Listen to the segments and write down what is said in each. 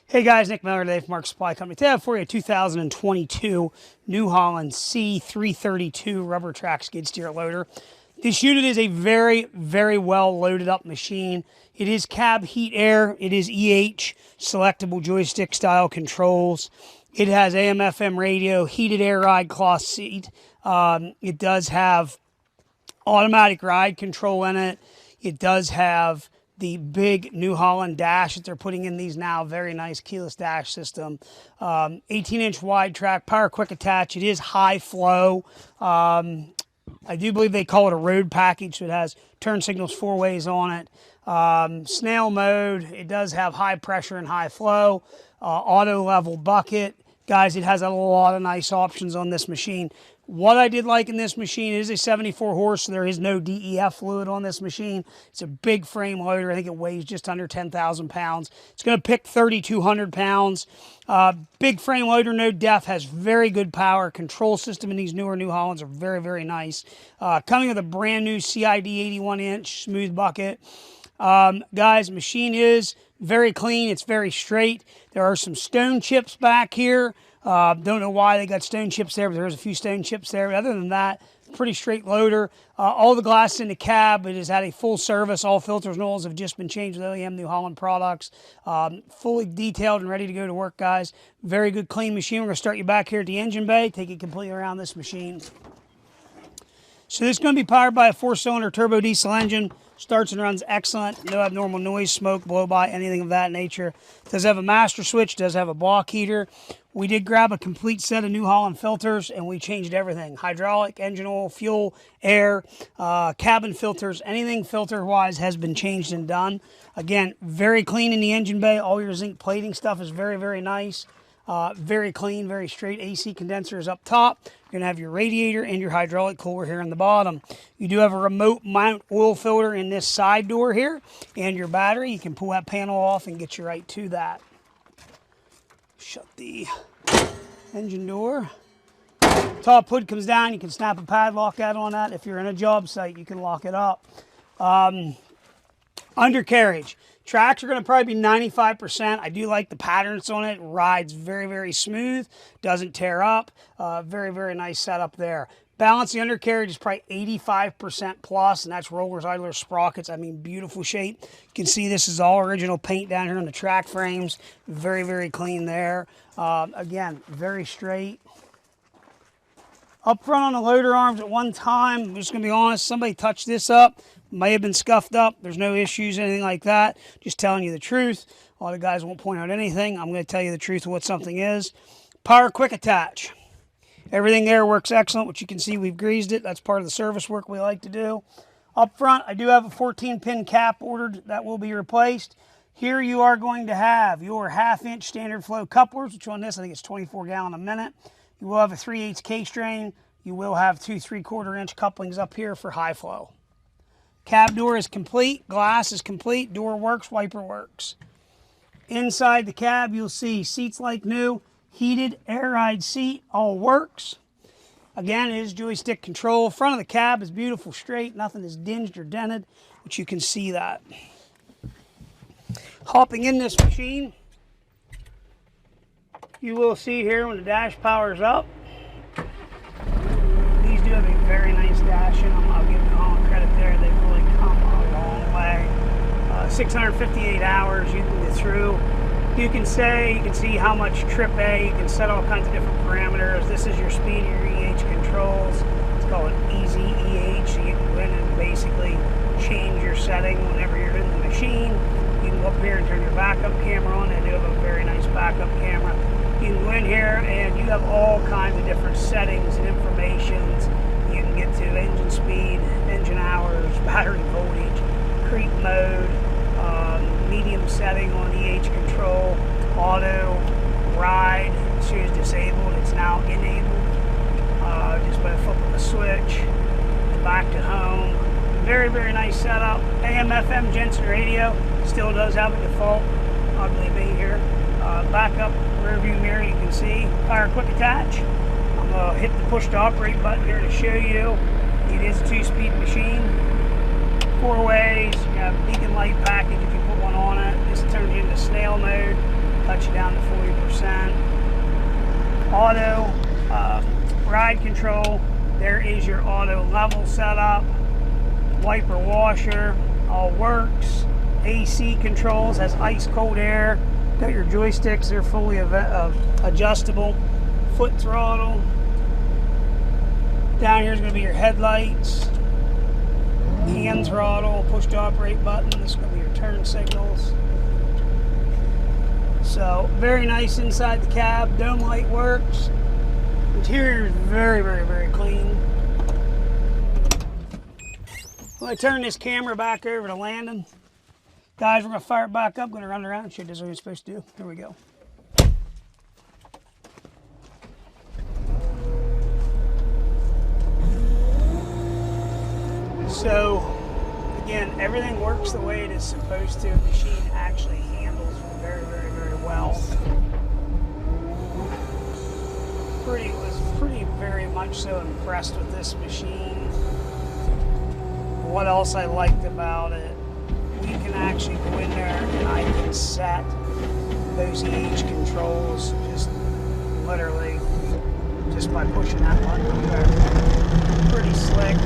Hey guys, Nick Miller today from Mark Supply Company. Today I have for you a 2022 New Holland C332 rubber track skid steer loader. This unit is a very, very well loaded up machine. It is cab heat air. It is EH selectable joystick style controls. It has AM FM radio, heated air ride cloth seat. It does have automatic ride control in it. It does have the big New Holland dash that they're putting in these now. Very nice keyless dash system. 18-inch wide track, power quick attach. It is high flow. I do believe they call it a road package, so it has turn signals 4 ways on it. Snail mode. It does have high pressure and high flow. Auto level bucket. Guys, it has a lot of nice options on this machine. What I did like in this machine is a 74 horse, so there is no DEF fluid on this machine. It's a big frame loader. I think it weighs just under 10,000 pounds. It's going to pick 3,200 pounds. Big frame loader, no DEF, has very good power. Control system in these newer New Hollands are very, very nice. Coming with a brand new CID 81-inch smooth bucket. Guys, machine is very clean. It's very straight. There are some stone chips back here. Don't know why they got stone chips there, but there's a few stone chips there. But other than that, pretty straight loader. All the glass in the cab. It has had a full service. All filters and oils have just been changed with OEM New Holland products. Fully detailed and ready to go to work, guys. Very good, clean machine. We're going to start you back here at the engine bay. Take it completely around this machine. So this is going to be powered by a 4-cylinder turbo diesel engine. Starts and runs excellent. No abnormal noise, smoke, blow-by, anything of that nature. Does have a master switch. Does have a block heater. We did grab a complete set of New Holland filters, and we changed everything. Hydraulic, engine oil, fuel, air, cabin filters. Anything filter-wise has been changed and done. Again, very clean in the engine bay. All your zinc plating stuff is very, very nice. Very clean, very straight. AC condenser is up top. You're going to have your radiator and your hydraulic cooler here in the bottom. You do have a remote mount oil filter in this side door here, and your battery. You can pull that panel off and get you right to that. Shut the engine door. Top hood comes down. You can snap a padlock out on that. If you're in a job site, you can lock it up. Undercarriage. Tracks are going to probably be 95%. I do like the patterns on it. Rides very, very smooth. Doesn't tear up. Very, very nice setup there. Balance, the undercarriage is probably 85% plus, and that's rollers, idlers, sprockets. I mean, beautiful shape. You can see this is all original paint down here on the track frames. Very, very clean there. Again, very straight. Up front on the loader arms at one time, I'm just going to be honest, somebody touched this up. May have been scuffed up. There's no issues, anything like that. Just telling you the truth. A lot of guys won't point out anything. I'm going to tell you the truth of what something is. Power quick attach. Everything there works excellent, which you can see we've greased it. That's part of the service work we like to do. Up front, I do have a 14-pin cap ordered that will be replaced. Here you are going to have your 1/2-inch standard flow couplers, which on this I think it's 24 gallon a minute. You will have a 3/8 K-strain. You will have 2 3/4-inch couplings up here for high flow. Cab door is complete, glass is complete, door works, wiper works. Inside the cab, you'll see seats like new, heated air ride seat, all works. Again, it is joystick control. Front of the cab is beautiful, straight, nothing is dinged or dented, which you can see that. Hopping in this machine, you will see here when the dash powers up, these do have a very nice dash in them. I'll give them all credit there. They've really come a long way. 658 hours you can get through. You can see how much trip A. You can set all kinds of different parameters. This is your speed and your EH controls. It's called Easy EH. So you can go in and basically change your setting whenever you're in the machine. You can go up here and turn your backup camera on. They do have a very nice backup camera. You can go in here and you have all kinds of different settings and informations. You can get to engine speed, engine hours, battery voltage, creep mode, medium setting on EH control, auto, ride. As soon as disabled, it's now enabled. Just by a flip of the switch, back to home. Very, very nice setup. AM, FM, Jensen radio still does have a default. Ugly me here. Backup rear view mirror, you can see. Power quick attach. I'm going to hit the push to operate button here to show you. It is a 2-speed machine. 4 ways. You have a beacon light package if you put one on it. This turns you into Snail Mode. got you down to 40%. Auto ride control. There is your auto level setup. Wiper washer, all works. AC controls, has ice cold air. Got your joysticks, they're fully adjustable. Foot throttle. Down here is going to be your headlights. Hand throttle, push to operate button. This is going to be your turn signals. So very nice inside the cab. Dome light works. Interior is very, very, very clean. When I turn this camera back over to Landon, guys, we're going to fire it back up. Going to run around and shit. This is what you're supposed to do. Here we go. So, again, everything works the way it is supposed to. The machine actually handles very, very, very well. Was pretty very much so impressed with this machine. What else I liked about it, we can actually go in there and I can set those age controls just literally just by pushing that button there. Pretty slick.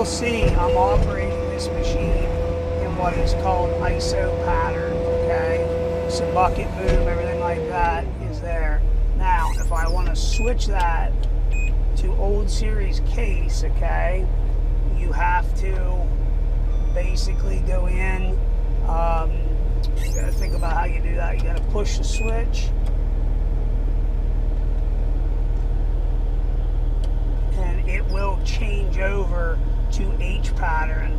See, I'm operating this machine in what is called ISO pattern, okay? So bucket, boom, everything like that is there. Now, if I want to switch that to old series case, okay, you have to basically go in, you gotta think about how you do that. You gotta push the switch, and it will change over to H pattern.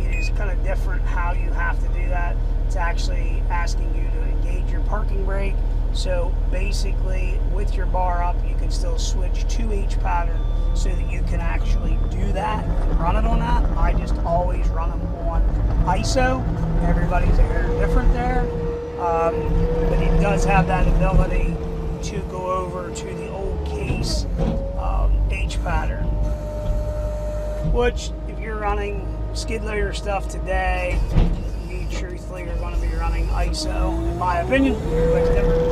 It is kind of different how you have to do that. It's actually asking you to engage your parking brake. So basically with your bar up, you can still switch to H pattern so that you can actually do that and run it on that. I just always run them on ISO. Everybody's a hair different there. But it does have that ability to go over to the old case H pattern. Which, if you're running skid loader stuff today, you truthfully are going to be running ISO, in my opinion. Everybody's different.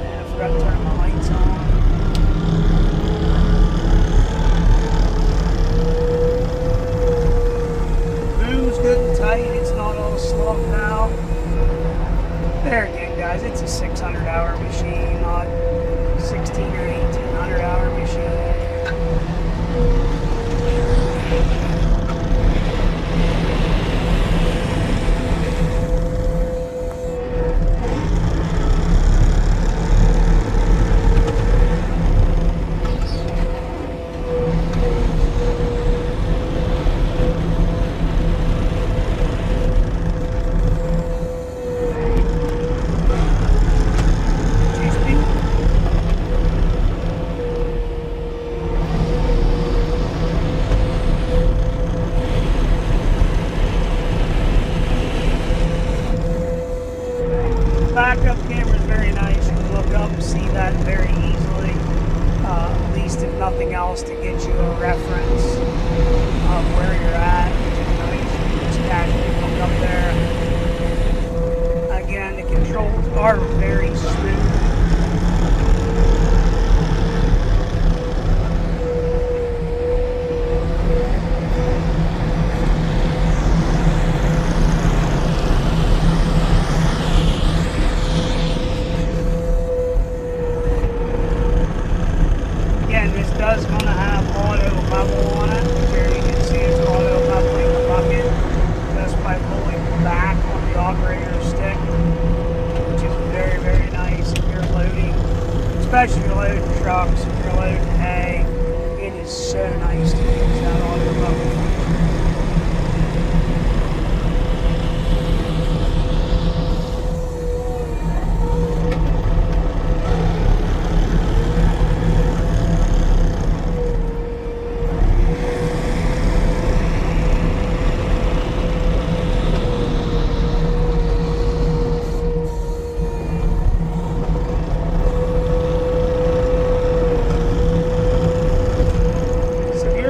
And I forgot to turn my lights on. Boom's good and tight. It's not all slumped out. There again, guys, it's a 600-hour machine, not 16 or 1800-hour machine. trucks, if you're loading hay, it is so nice to use that auto mower.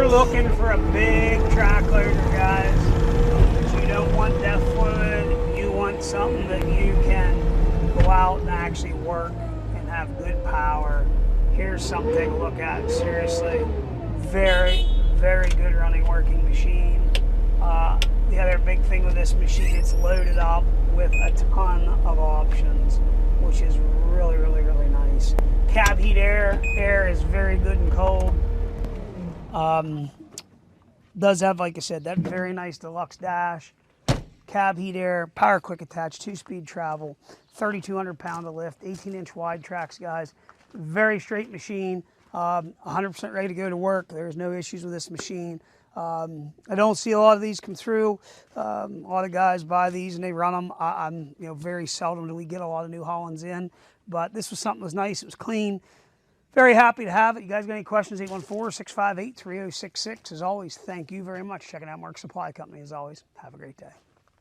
Looking for a big track loader, guys, but you don't want DEF fluid, you want something that you can go out and actually work and have good power. Here's something to take a look at. Seriously, very, very good running working machine. The other big thing with this machine, it's loaded up with a ton of options, which is really, really, really nice. Cab heat air is very good and cold. Does have, like I said, that very nice deluxe dash, cab heat air, power quick attach, 2-speed travel, 3,200 pound of lift, 18-inch wide tracks, guys. Very straight machine, 100% ready to go to work. There's no issues with this machine. I don't see a lot of these come through. A lot of guys buy these and they run them. I'm very seldom do we get a lot of New Hollands in, but this was something that was nice. It was clean. Very happy to have it. You guys got any questions? 814-658-3066. As always, thank you very much. Checking out Mark Supply Company. As always, have a great day.